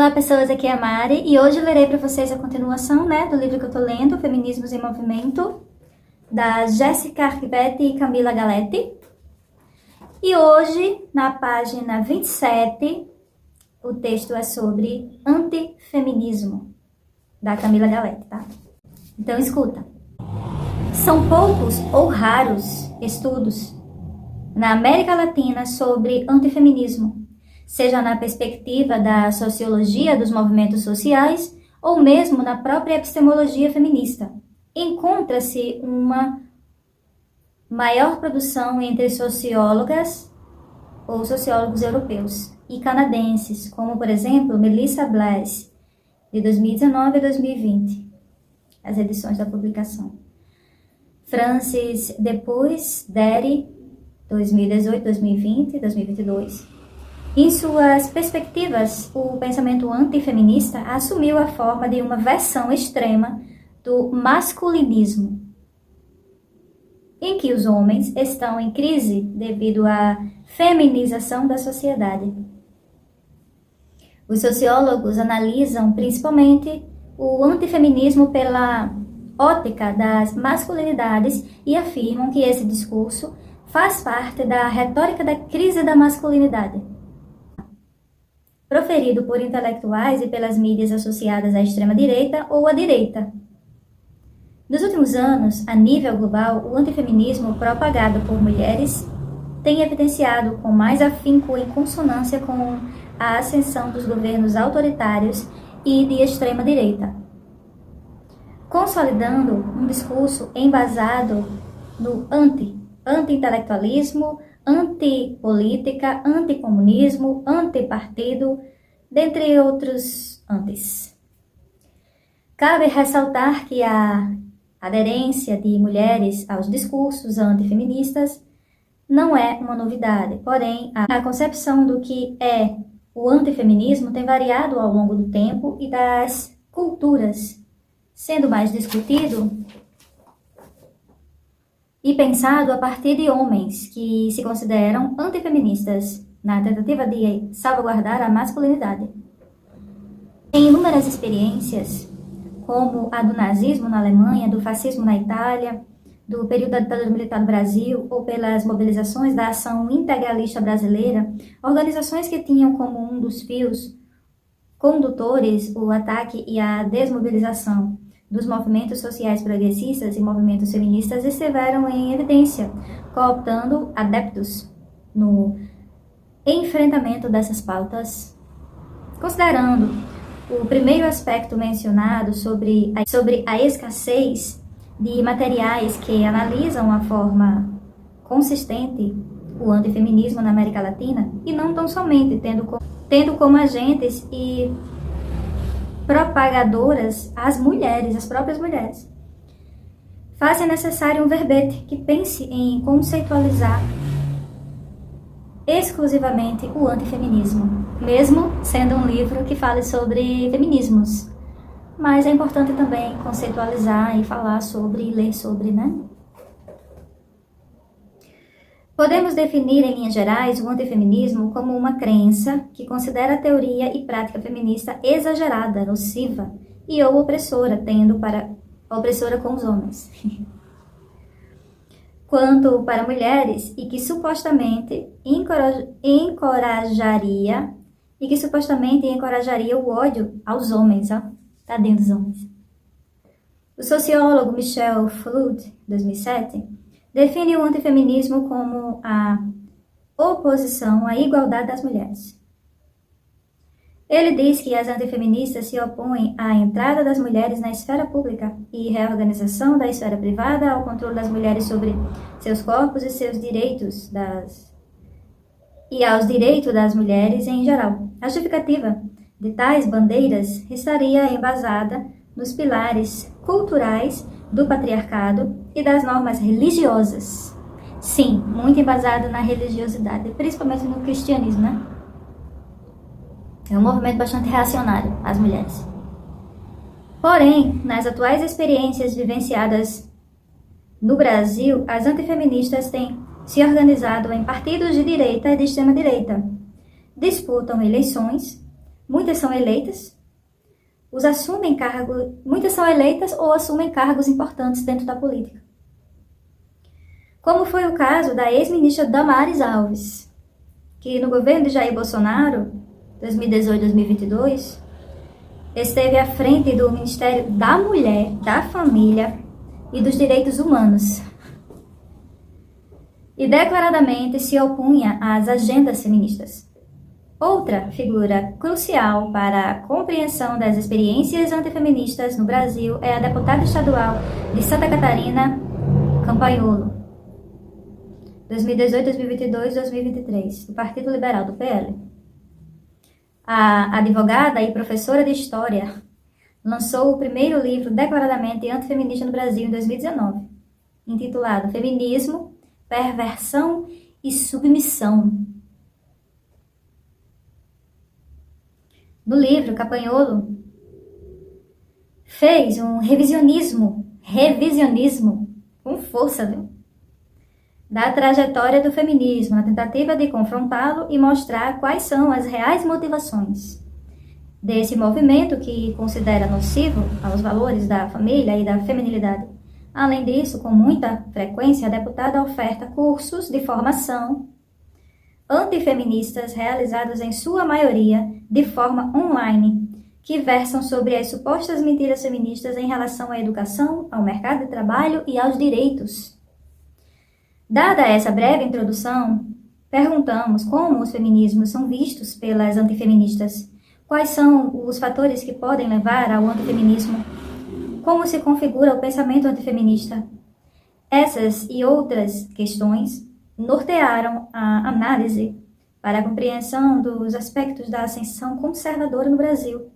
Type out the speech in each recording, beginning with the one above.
Olá pessoas, aqui é a Mari e hoje eu lerei para vocês a continuação, do livro que eu tô lendo, Feminismos em Movimento, da Jéssica Arquivetti e Camila Galetti. E hoje, na página 27, o texto é sobre antifeminismo, da Camila Galetti, tá? Então escuta. São poucos ou raros estudos na América Latina sobre antifeminismo, seja na perspectiva da sociologia dos movimentos sociais ou mesmo na própria epistemologia feminista. Encontra-se uma maior produção entre sociólogas ou sociólogos europeus e canadenses, como por exemplo Melissa Blaise, de 2019 a 2020, as edições da publicação. Francis Depuys Derry, 2018, 2020 e 2022. Em suas perspectivas, o pensamento antifeminista assumiu a forma de uma versão extrema do masculinismo, em que os homens estão em crise devido à feminização da sociedade. Os sociólogos analisam principalmente o antifeminismo pela ótica das masculinidades e afirmam que esse discurso faz parte da retórica da crise da masculinidade, proferido por intelectuais e pelas mídias associadas à extrema-direita ou à direita. Nos últimos anos, a nível global, o antifeminismo propagado por mulheres tem evidenciado com mais afinco em consonância com a ascensão dos governos autoritários e de extrema-direita, consolidando um discurso embasado no anti-intelectualismo, antipolítica, anticomunismo, antipartido, dentre outros antes. Cabe ressaltar que a aderência de mulheres aos discursos antifeministas não é uma novidade, porém a concepção do que é o antifeminismo tem variado ao longo do tempo e das culturas, sendo mais discutido e pensado a partir de homens que se consideram antifeministas, na tentativa de salvaguardar a masculinidade. Em inúmeras experiências, como a do nazismo na Alemanha, do fascismo na Itália, do período da ditadura militar no Brasil, ou pelas mobilizações da ação integralista brasileira, organizações que tinham como um dos fios condutores o ataque e a desmobilização dos movimentos sociais progressistas e movimentos feministas estiveram em evidência, cooptando adeptos no enfrentamento dessas pautas. Considerando o primeiro aspecto mencionado sobre a escassez de materiais que analisam a forma consistente o antifeminismo na América Latina, e não tão somente tendo como agentes e propagadoras as mulheres, as próprias mulheres. Faz-se necessário um verbete que pense em conceitualizar exclusivamente o antifeminismo, mesmo sendo um livro que fale sobre feminismos. Mas é importante também conceitualizar e falar sobre, ler sobre, Podemos definir, em linhas gerais, o antifeminismo como uma crença que considera a teoria e prática feminista exagerada, nociva e ou opressora, tendo para opressora com os homens, quanto para mulheres, e que supostamente encorajaria o ódio aos homens, tadinho dos homens. O sociólogo Michel Flood, 2007, define o antifeminismo como a oposição à igualdade das mulheres. Ele diz que as antifeministas se opõem à entrada das mulheres na esfera pública e reorganização da esfera privada, ao controle das mulheres sobre seus corpos e seus direitos e aos direitos das mulheres em geral. A justificativa de tais bandeiras estaria embasada nos pilares culturais do patriarcado e das normas religiosas. Sim, muito embasado na religiosidade, principalmente no cristianismo, É um movimento bastante reacionário às mulheres. Porém, nas atuais experiências vivenciadas no Brasil, as antifeministas têm se organizado em partidos de direita e de extrema-direita. Disputam eleições, Muitas são eleitas, muitas são eleitas ou assumem cargos importantes dentro da política. Como foi o caso da ex-ministra Damares Alves, que no governo de Jair Bolsonaro, 2018-2022, esteve à frente do Ministério da Mulher, da Família e dos Direitos Humanos, e declaradamente se opunha às agendas feministas. Outra figura crucial para a compreensão das experiências antifeministas no Brasil é a deputada estadual de Santa Catarina, Campagnolo, 2018, 2022, 2023, do Partido Liberal do PL. A advogada e professora de História lançou o primeiro livro declaradamente antifeminista no Brasil em 2019, intitulado Feminismo, Perversão e Submissão. No livro, Campagnolo fez um revisionismo com força, viu? Da trajetória do feminismo, na tentativa de confrontá-lo e mostrar quais são as reais motivações desse movimento que considera nocivo aos valores da família e da feminilidade. Além disso, com muita frequência, a deputada oferta cursos de formação antifeministas realizados em sua maioria de forma online, que versam sobre as supostas mentiras feministas em relação à educação, ao mercado de trabalho e aos direitos. Dada essa breve introdução, perguntamos como os feminismos são vistos pelas antifeministas, quais são os fatores que podem levar ao antifeminismo, como se configura o pensamento antifeminista. Essas e outras questões nortearam a análise para a compreensão dos aspectos da ascensão conservadora no Brasil,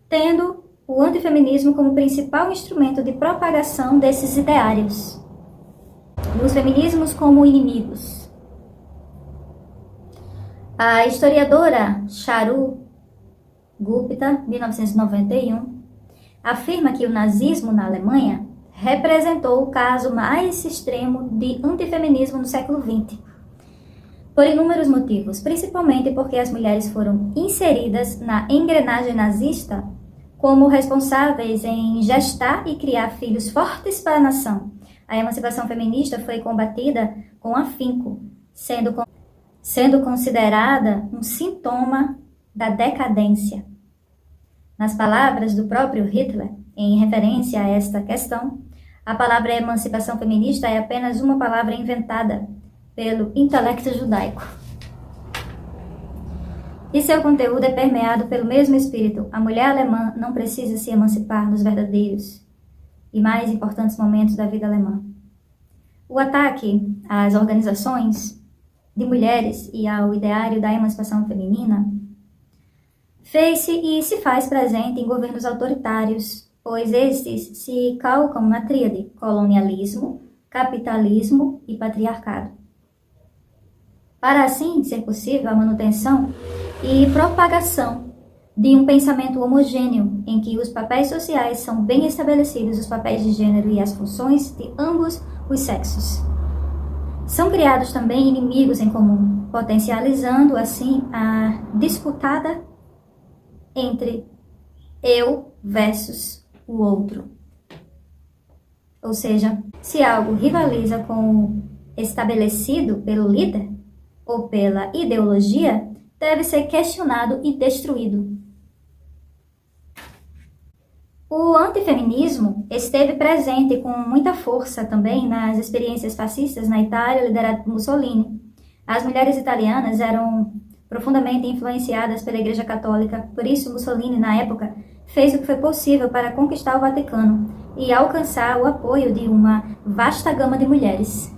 tendo o antifeminismo como principal instrumento de propagação desses ideários. Os feminismos como inimigos. A historiadora Charu Gupta, 1991, afirma que o nazismo na Alemanha representou o caso mais extremo de antifeminismo no século XX, por inúmeros motivos, principalmente porque as mulheres foram inseridas na engrenagem nazista como responsáveis em gestar e criar filhos fortes para a nação. A emancipação feminista foi combatida com afinco, sendo considerada um sintoma da decadência. Nas palavras do próprio Hitler, em referência a esta questão, a palavra emancipação feminista é apenas uma palavra inventada pelo intelecto judaico. E seu conteúdo é permeado pelo mesmo espírito. A mulher alemã não precisa se emancipar nos verdadeiros e mais importantes momentos da vida alemã. O ataque às organizações de mulheres e ao ideário da emancipação feminina fez-se e se faz presente em governos autoritários, pois estes se calcam na tríade colonialismo, capitalismo e patriarcado. Para assim ser possível a manutenção e propagação de um pensamento homogêneo em que os papéis sociais são bem estabelecidos, os papéis de gênero e as funções de ambos os sexos. São criados também inimigos em comum, potencializando assim a disputada entre eu versus o outro. Ou seja, se algo rivaliza com o estabelecido pelo líder ou pela ideologia, deve ser questionado e destruído. O antifeminismo esteve presente com muita força também nas experiências fascistas na Itália, liderada por Mussolini. As mulheres italianas eram profundamente influenciadas pela Igreja Católica, por isso Mussolini, na época, fez o que foi possível para conquistar o Vaticano e alcançar o apoio de uma vasta gama de mulheres.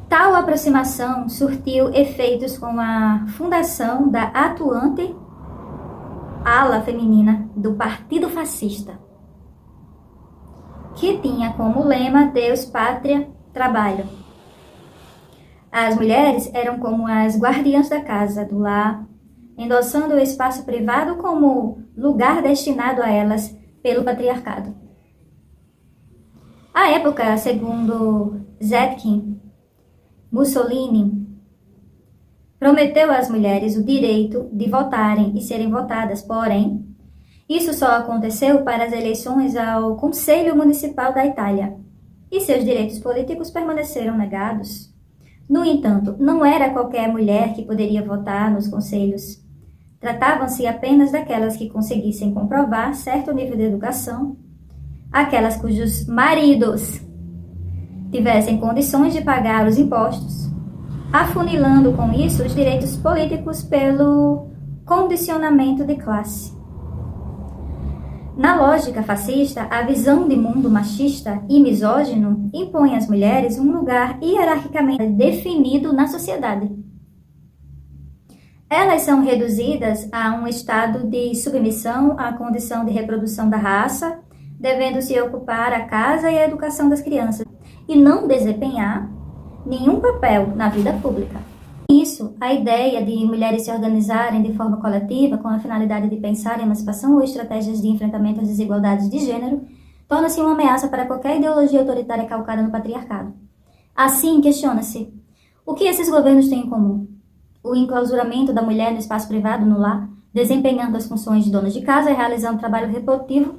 Tal aproximação surtiu efeitos com a fundação da atuante ala feminina do Partido Fascista, que tinha como lema Deus, Pátria, Trabalho. As mulheres eram como as guardiãs da casa, do lar, endossando o espaço privado como lugar destinado a elas pelo patriarcado. À época, segundo Zetkin, Mussolini prometeu às mulheres o direito de votarem e serem votadas, porém, isso só aconteceu para as eleições ao Conselho Municipal da Itália, e seus direitos políticos permaneceram negados. No entanto, não era qualquer mulher que poderia votar nos conselhos. Tratavam-se apenas daquelas que conseguissem comprovar certo nível de educação, aquelas cujos maridos tivessem condições de pagar os impostos, afunilando com isso os direitos políticos pelo condicionamento de classe. Na lógica fascista, a visão de mundo machista e misógino impõe às mulheres um lugar hierarquicamente definido na sociedade. Elas são reduzidas a um estado de submissão à condição de reprodução da raça, devendo se ocupar a casa e a educação das crianças, e não desempenhar nenhum papel na vida pública. Isso, a ideia de mulheres se organizarem de forma coletiva com a finalidade de pensar em emancipação ou estratégias de enfrentamento às desigualdades de gênero, torna-se uma ameaça para qualquer ideologia autoritária calcada no patriarcado. Assim, questiona-se, o que esses governos têm em comum? O enclausuramento da mulher no espaço privado, no lar, desempenhando as funções de dona de casa e realizando trabalho reprodutivo,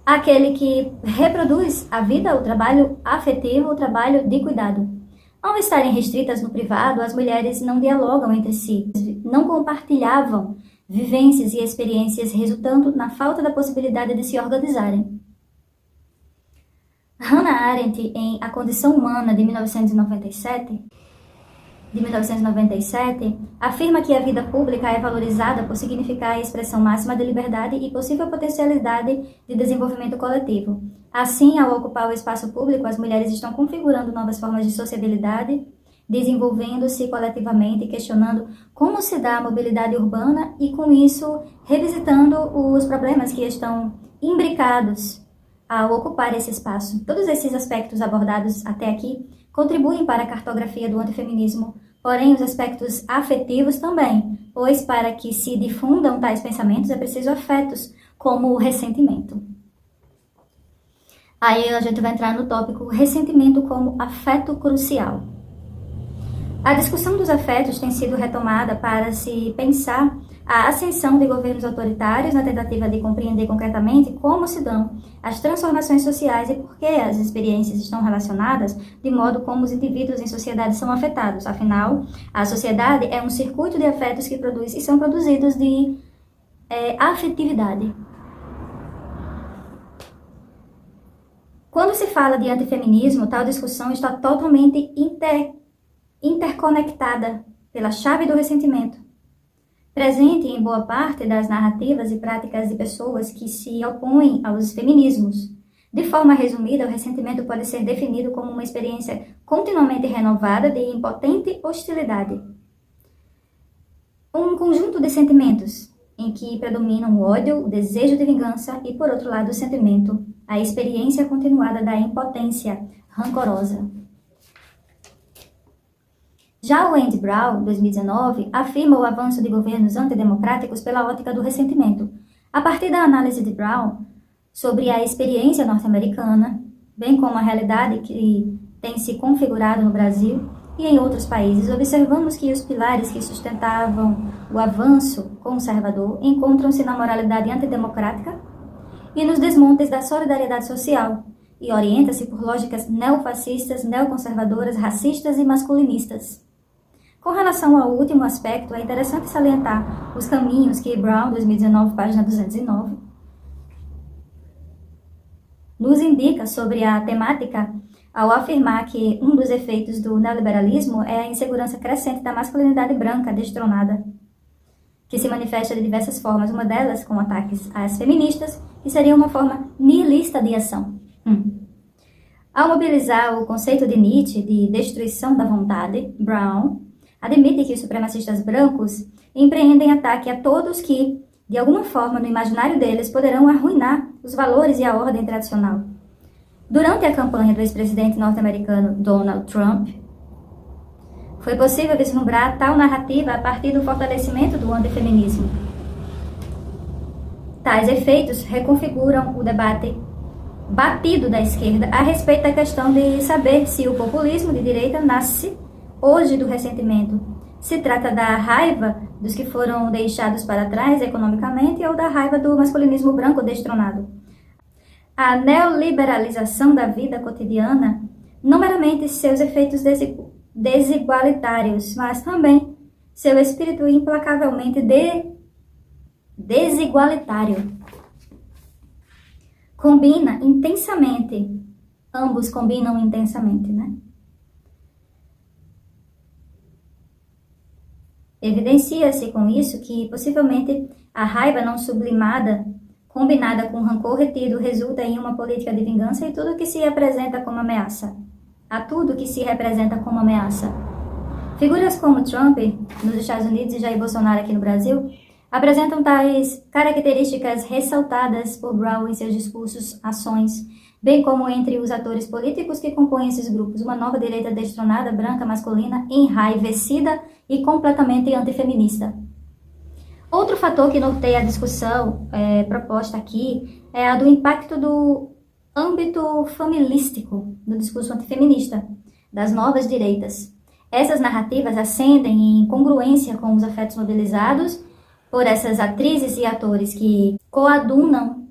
aquele que reproduz a vida, o trabalho afetivo, o trabalho de cuidado. Ao estarem restritas no privado, as mulheres não dialogam entre si, não compartilhavam vivências e experiências, resultando na falta da possibilidade de se organizarem. Hannah Arendt, em A Condição Humana, de 1997, afirma que a vida pública é valorizada por significar a expressão máxima de liberdade e possível potencialidade de desenvolvimento coletivo. Assim, ao ocupar o espaço público, as mulheres estão configurando novas formas de sociabilidade, desenvolvendo-se coletivamente, questionando como se dá a mobilidade urbana e, com isso, revisitando os problemas que estão imbricados ao ocupar esse espaço. Todos esses aspectos abordados até aqui contribuem para a cartografia do antifeminismo, porém os aspectos afetivos também, pois para que se difundam tais pensamentos é preciso afetos, como o ressentimento. Aí a gente vai entrar no tópico ressentimento como afeto crucial. A discussão dos afetos tem sido retomada para se pensar a ascensão de governos autoritários na tentativa de compreender concretamente como se dão as transformações sociais e por que as experiências estão relacionadas de modo como os indivíduos em sociedade são afetados. Afinal, a sociedade é um circuito de afetos que produz e são produzidos de afetividade. Quando se fala de antifeminismo, tal discussão está totalmente interconectada pela chave do ressentimento, presente em boa parte das narrativas e práticas de pessoas que se opõem aos feminismos. De forma resumida, o ressentimento pode ser definido como uma experiência continuamente renovada de impotente hostilidade. Um conjunto de sentimentos em que predominam o ódio, o desejo de vingança e, por outro lado, o sentimento, a experiência continuada da impotência rancorosa. Já o Andy Brown, 2019, afirma o avanço de governos antidemocráticos pela ótica do ressentimento. A partir da análise de Brown sobre a experiência norte-americana, bem como a realidade que tem se configurado no Brasil e em outros países, observamos que os pilares que sustentavam o avanço conservador encontram-se na moralidade antidemocrática e nos desmontes da solidariedade social, e orienta-se por lógicas neofascistas, neoconservadoras, racistas e masculinistas. Com relação ao último aspecto, é interessante salientar os caminhos que Brown, 2019, página 209, nos indica sobre a temática ao afirmar que um dos efeitos do neoliberalismo é a insegurança crescente da masculinidade branca destronada, que se manifesta de diversas formas, uma delas com ataques às feministas, que seria uma forma nihilista de ação. Ao mobilizar o conceito de Nietzsche de destruição da vontade, Brown admite que os supremacistas brancos empreendem ataque a todos que, de alguma forma, no imaginário deles, poderão arruinar os valores e a ordem tradicional. Durante a campanha do ex-presidente norte-americano Donald Trump, foi possível vislumbrar tal narrativa a partir do fortalecimento do antifeminismo. Tais efeitos reconfiguram o debate batido da esquerda a respeito da questão de saber se o populismo de direita nasce hoje do ressentimento, Se trata da raiva dos que foram deixados para trás economicamente ou da raiva do masculinismo branco destronado. A neoliberalização da vida cotidiana, não meramente seus efeitos desigualitários, mas também seu espírito implacavelmente desigualitário. Combina intensamente, ambos combinam intensamente, né? Evidencia-se com isso que, possivelmente, a raiva não sublimada, combinada com o rancor retido, resulta em uma política de vingança e tudo que se apresenta como ameaça. A tudo que se representa como ameaça. Figuras como Trump, nos Estados Unidos, e Jair Bolsonaro aqui no Brasil, apresentam tais características ressaltadas por Brown em seus discursos, ações, bem como entre os atores políticos que compõem esses grupos, uma nova direita destronada, branca, masculina, enraivecida e completamente antifeminista. Outro fator que norteia a discussão proposta aqui é a do impacto do âmbito familístico do discurso antifeminista, das novas direitas. Essas narrativas ascendem em congruência com os afetos mobilizados por essas atrizes e atores que coadunam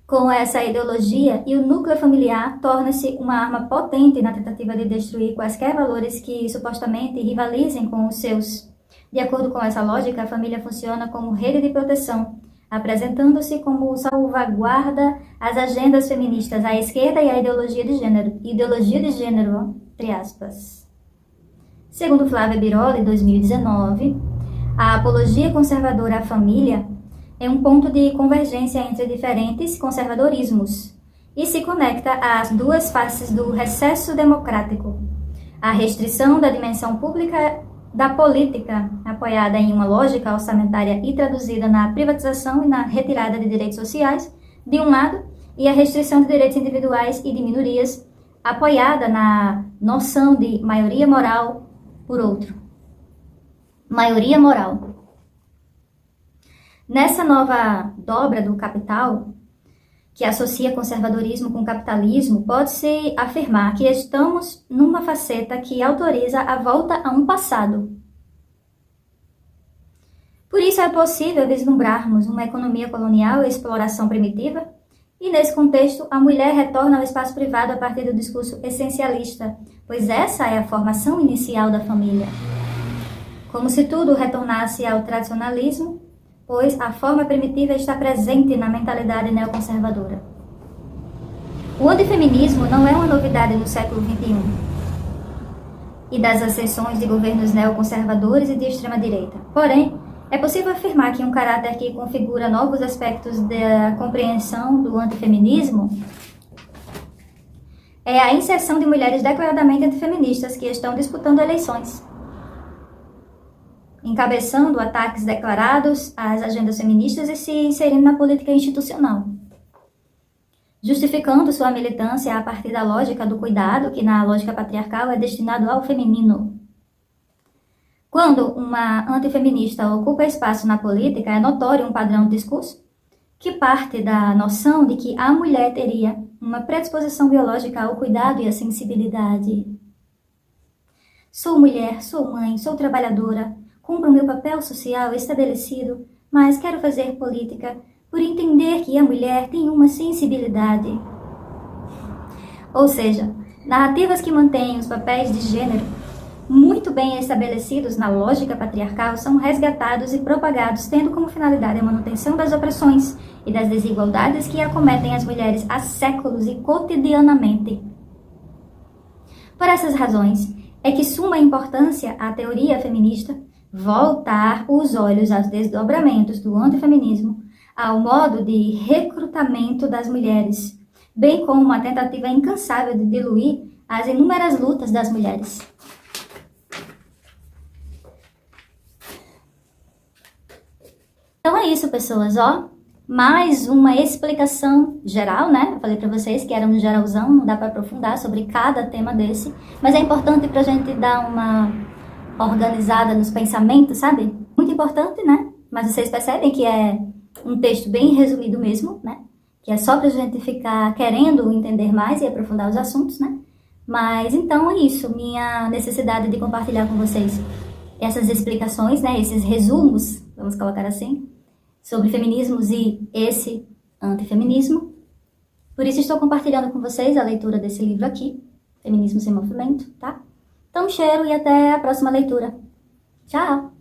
com essa ideologia, e o núcleo familiar torna-se uma arma potente na tentativa de destruir quaisquer valores que supostamente rivalizem com os seus. De acordo com essa lógica, a família funciona como rede de proteção, apresentando-se como salvaguarda às agendas feministas à esquerda e à ideologia de gênero, entre aspas. Segundo Flávia Biroli, 2019, a apologia conservadora à família é um ponto de convergência entre diferentes conservadorismos e se conecta às duas faces do recesso democrático, a restrição da dimensão pública da política, apoiada em uma lógica orçamentária e traduzida na privatização e na retirada de direitos sociais, de um lado, e a restrição de direitos individuais e de minorias, apoiada na noção de maioria moral, por outro. Maioria moral. Nessa nova dobra do capital, que associa conservadorismo com capitalismo, pode-se afirmar que estamos numa faceta que autoriza a volta a um passado. Por isso é possível vislumbrarmos uma economia colonial e exploração primitiva, e nesse contexto a mulher retorna ao espaço privado a partir do discurso essencialista, pois essa é a formação inicial da família. Como se tudo retornasse ao tradicionalismo, pois a forma primitiva está presente na mentalidade neoconservadora. O antifeminismo não é uma novidade no século XXI e das ascensões de governos neoconservadores e de extrema-direita. Porém, é possível afirmar que um caráter que configura novos aspectos da compreensão do antifeminismo é a inserção de mulheres declaradamente antifeministas que estão disputando eleições, encabeçando ataques declarados às agendas feministas e se inserindo na política institucional, justificando sua militância a partir da lógica do cuidado, que na lógica patriarcal é destinado ao feminino. Quando uma antifeminista ocupa espaço na política, é notório um padrão de discurso que parte da noção de que a mulher teria uma predisposição biológica ao cuidado e à sensibilidade. Sou mulher, sou mãe, sou trabalhadora, cumpro meu papel social estabelecido, mas quero fazer política por entender que a mulher tem uma sensibilidade. Ou seja, narrativas que mantêm os papéis de gênero muito bem estabelecidos na lógica patriarcal são resgatados e propagados, tendo como finalidade a manutenção das opressões e das desigualdades que acometem as mulheres há séculos e cotidianamente. Por essas razões, é que suma importância à teoria feminista voltar os olhos aos desdobramentos do antifeminismo, ao modo de recrutamento das mulheres, bem como uma tentativa incansável de diluir as inúmeras lutas das mulheres. Então é isso, pessoas, mais uma explicação geral, né? Eu falei pra vocês que era um geralzão, não dá pra aprofundar sobre cada tema desse, mas é importante pra gente dar uma organizada nos pensamentos, sabe? Muito importante, né? Mas vocês percebem que é um texto bem resumido mesmo, né? Que é só pra gente ficar querendo entender mais e aprofundar os assuntos, né? Mas então é isso, minha necessidade de compartilhar com vocês essas explicações, né, esses resumos, vamos colocar assim, sobre feminismos e esse antifeminismo. Por isso estou compartilhando com vocês a leitura desse livro aqui, Feminismos em Movimento, tá? Então, cheiro e até a próxima leitura. Tchau!